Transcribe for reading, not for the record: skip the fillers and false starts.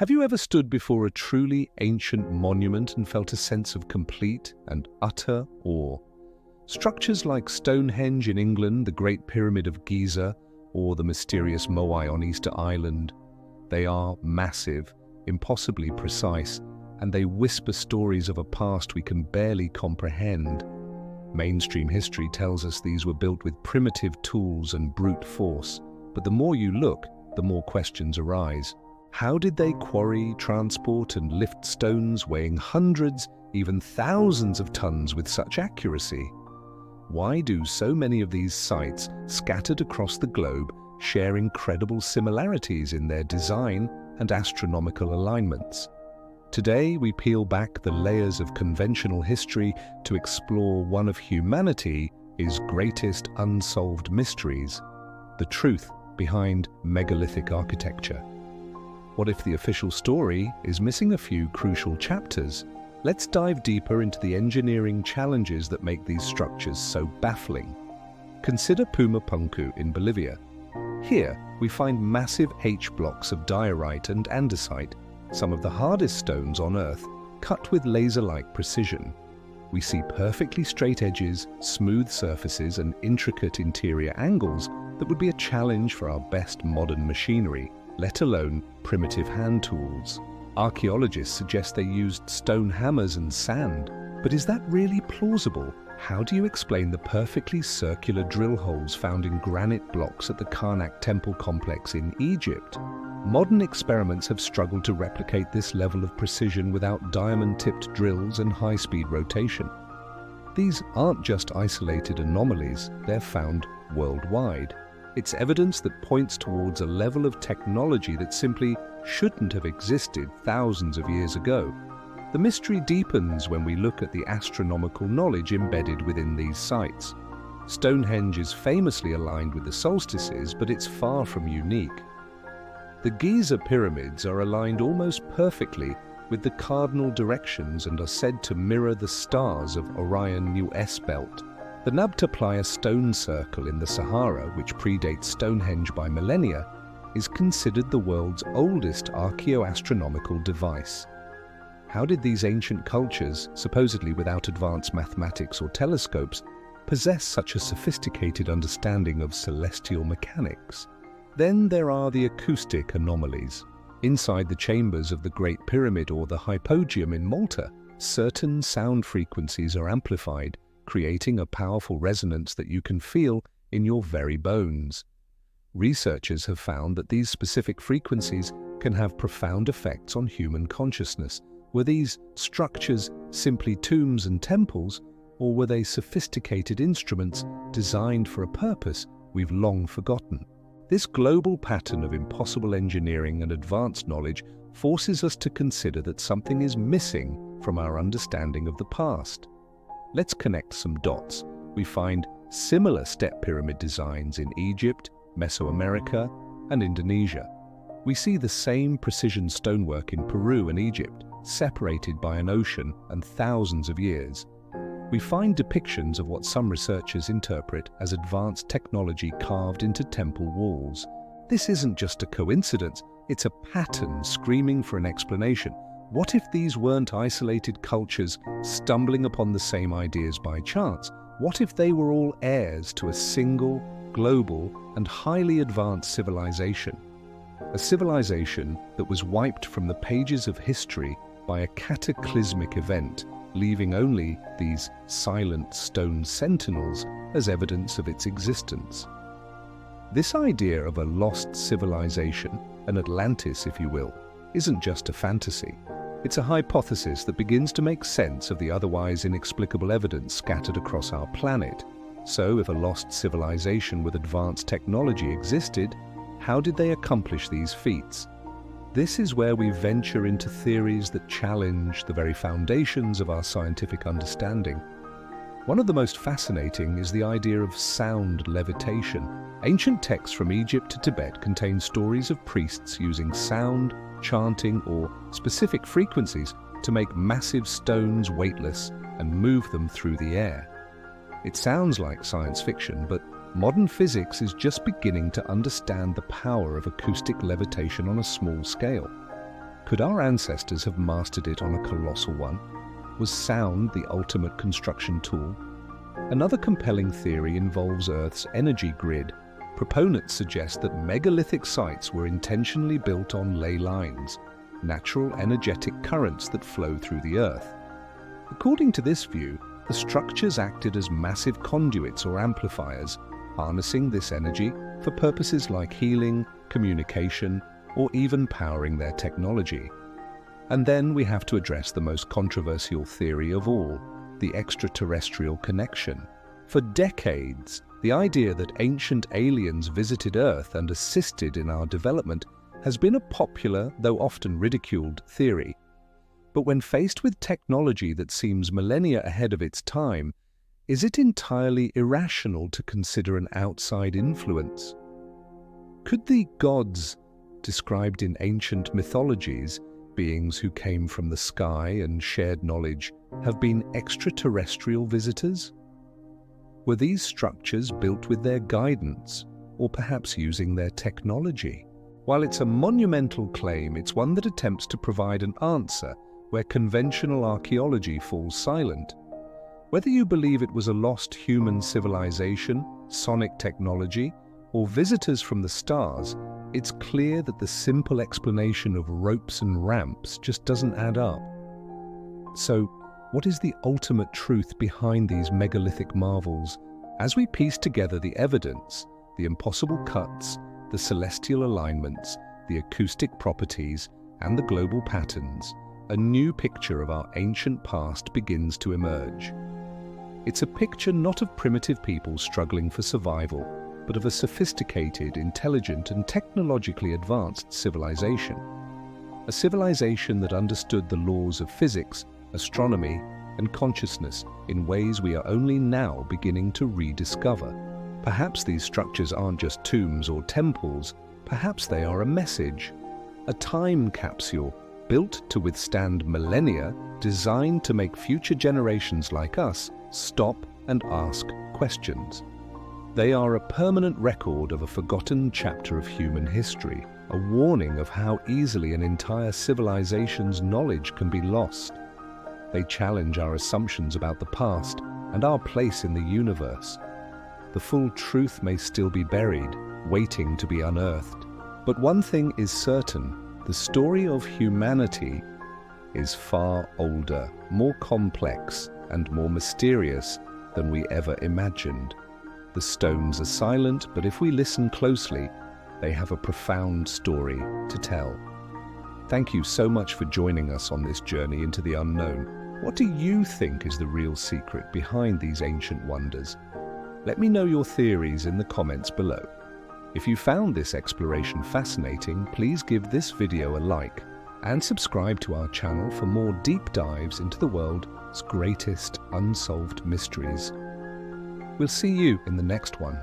Have you ever stood before a truly ancient monument and felt a sense of complete and utter awe? Structures like Stonehenge in England, the Great Pyramid of Giza, or the mysterious Moai on Easter Island, they are massive, impossibly precise, and they whisper stories of a past we can barely comprehend. Mainstream history tells us these were built with primitive tools and brute force, but the more you look, the more questions arise. How did they quarry, transport, and lift stones weighing hundreds, even thousands of tons with such accuracy? Why do so many of these sites, scattered across the globe, share incredible similarities in their design and astronomical alignments? Today, we peel back the layers of conventional history to explore one of humanity's greatest unsolved mysteries, the truth behind megalithic architecture. What if the official story is missing a few crucial chapters? Let's dive deeper into the engineering challenges that make these structures so baffling. Consider Pumapunku in Bolivia. Here, we find massive H-blocks of diorite and andesite, some of the hardest stones on Earth, cut with laser-like precision. We see perfectly straight edges, smooth surfaces, and intricate interior angles that would be a challenge for our best modern machinery, let alone primitive hand tools. Archaeologists suggest they used stone hammers and sand, but is that really plausible? How do you explain the perfectly circular drill holes found in granite blocks at the Karnak temple complex in Egypt? Modern experiments have struggled to replicate this level of precision without diamond-tipped drills and high-speed rotation. These aren't just isolated anomalies, they're found worldwide. It's evidence that points towards a level of technology that simply shouldn't have existed thousands of years ago. The mystery deepens when we look at the astronomical knowledge embedded within these sites. Stonehenge is famously aligned with the solstices, but it's far from unique. The Giza pyramids are aligned almost perfectly with the cardinal directions and are said to mirror the stars of Orion New S belt. The Nabta Playa stone circle in the Sahara, which predates Stonehenge by millennia, is considered the world's oldest archaeoastronomical device. How did these ancient cultures, supposedly without advanced mathematics or telescopes, possess such a sophisticated understanding of celestial mechanics? Then there are the acoustic anomalies. Inside the chambers of the Great Pyramid or the Hypogeum in Malta, certain sound frequencies are amplified, creating a powerful resonance that you can feel in your very bones. Researchers have found that these specific frequencies can have profound effects on human consciousness. Were these structures simply tombs and temples, or were they sophisticated instruments designed for a purpose we've long forgotten? This global pattern of impossible engineering and advanced knowledge forces us to consider that something is missing from our understanding of the past. Let's connect some dots. We find similar step pyramid designs in Egypt, Mesoamerica, and Indonesia. We see the same precision stonework in Peru and Egypt, separated by an ocean and thousands of years. We find depictions of what some researchers interpret as advanced technology carved into temple walls. This isn't just a coincidence, it's a pattern screaming for an explanation. What if these weren't isolated cultures stumbling upon the same ideas by chance? What if they were all heirs to a single, global, and highly advanced civilization? A civilization that was wiped from the pages of history by a cataclysmic event, leaving only these silent stone sentinels as evidence of its existence. This idea of a lost civilization, an Atlantis if you will, isn't just a fantasy. It's a hypothesis that begins to make sense of the otherwise inexplicable evidence scattered across our planet. So, if a lost civilization with advanced technology existed, how did they accomplish these feats? This is where we venture into theories that challenge the very foundations of our scientific understanding. One of the most fascinating is the idea of sound levitation. Ancient texts from Egypt to Tibet contain stories of priests using sound, chanting, or specific frequencies to make massive stones weightless and move them through the air. It sounds like science fiction, but modern physics is just beginning to understand the power of acoustic levitation on a small scale. Could our ancestors have mastered it on a colossal one? Was sound the ultimate construction tool? Another compelling theory involves Earth's energy grid. Proponents suggest that megalithic sites were intentionally built on ley lines, natural energetic currents that flow through the Earth. According to this view, the structures acted as massive conduits or amplifiers, harnessing this energy for purposes like healing, communication, or even powering their technology. And then we have to address the most controversial theory of all, the extraterrestrial connection. For decades, the idea that ancient aliens visited Earth and assisted in our development has been a popular, though often ridiculed, theory. But when faced with technology that seems millennia ahead of its time, is it entirely irrational to consider an outside influence? Could the gods described in ancient mythologies, beings who came from the sky and shared knowledge, have been extraterrestrial visitors? Were these structures built with their guidance, or perhaps using their technology? While it's a monumental claim, it's one that attempts to provide an answer where conventional archaeology falls silent. Whether you believe it was a lost human civilization, sonic technology, or visitors from the stars, it's clear that the simple explanation of ropes and ramps just doesn't add up. So, what is the ultimate truth behind these megalithic marvels? As we piece together the evidence, the impossible cuts, the celestial alignments, the acoustic properties, and the global patterns, a new picture of our ancient past begins to emerge. It's a picture not of primitive people struggling for survival, but of a sophisticated, intelligent, and technologically advanced civilization. A civilization that understood the laws of physics, astronomy, and consciousness in ways we are only now beginning to rediscover. Perhaps these structures aren't just tombs or temples, perhaps they are a message, a time capsule built to withstand millennia, designed to make future generations like us stop and ask questions. They are a permanent record of a forgotten chapter of human history, a warning of how easily an entire civilization's knowledge can be lost. They challenge our assumptions about the past and our place in the universe. The full truth may still be buried, waiting to be unearthed. But one thing is certain, the story of humanity is far older, more complex, and more mysterious than we ever imagined. The stones are silent, but if we listen closely, they have a profound story to tell. Thank you so much for joining us on this journey into the unknown. What do you think is the real secret behind these ancient wonders? Let me know your theories in the comments below. If you found this exploration fascinating, please give this video a like and subscribe to our channel for more deep dives into the world's greatest unsolved mysteries. We'll see you in the next one.